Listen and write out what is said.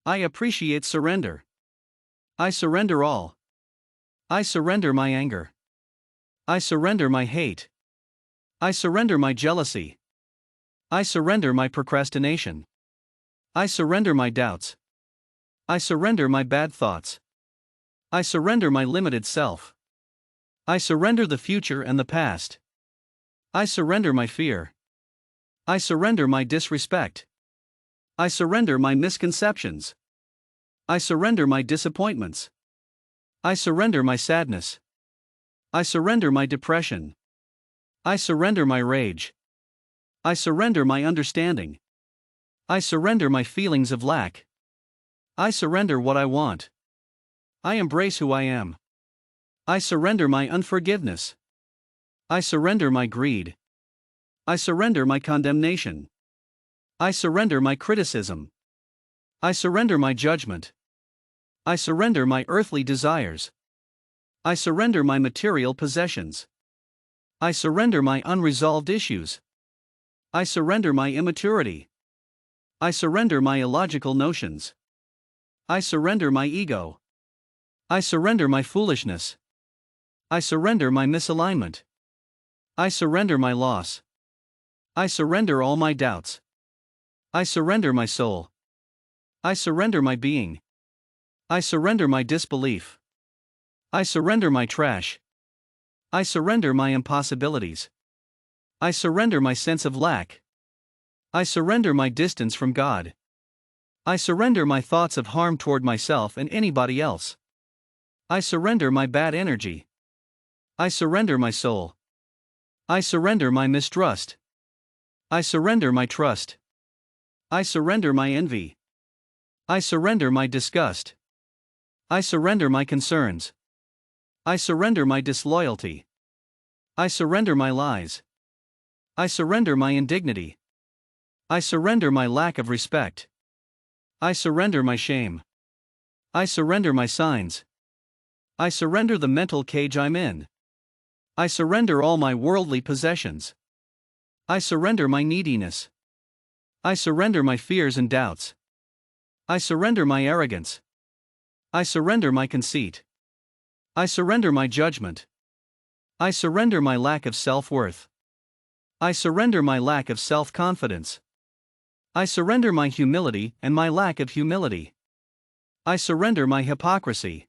I appreciate surrender. I surrender all. I surrender my anger. I surrender my hate. I surrender my jealousy. I surrender my procrastination. I surrender my doubts. I surrender my bad thoughts. I surrender my limited self. I surrender the future and the past. I surrender my fear. I surrender my disrespect. I surrender my misconceptions. I surrender my disappointments. I surrender my sadness. I surrender my depression. I surrender my rage. I surrender my understanding. I surrender my feelings of lack. I surrender what I want. I embrace who I am. I surrender my unforgiveness. I surrender my greed. I surrender my condemnation. I surrender my criticism. I surrender my judgment. I surrender my earthly desires. I surrender my material possessions. I surrender my unresolved issues. I surrender my immaturity. I surrender my illogical notions. I surrender my ego. I surrender my foolishness. I surrender my misalignment. I surrender my loss. I surrender all my doubts. I surrender my soul. I surrender my being. I surrender my disbelief. I surrender my trash. I surrender my impossibilities. I surrender my sense of lack. I surrender my distance from God. I surrender my thoughts of harm toward myself and anybody else. I surrender my bad energy. I surrender my soul. I surrender my mistrust. I surrender my trust. I surrender my envy. I surrender my disgust. I surrender my concerns. I surrender my disloyalty. I surrender my lies. I surrender my indignity. I surrender my lack of respect. I surrender my shame. I surrender my signs. I surrender the mental cage I'm in. I surrender all my worldly possessions. I surrender my neediness. I surrender my fears and doubts. I surrender my arrogance. I surrender my conceit. I surrender my judgment. I surrender my lack of self-worth. I surrender my lack of self-confidence. I surrender my humility and my lack of humility. I surrender my hypocrisy.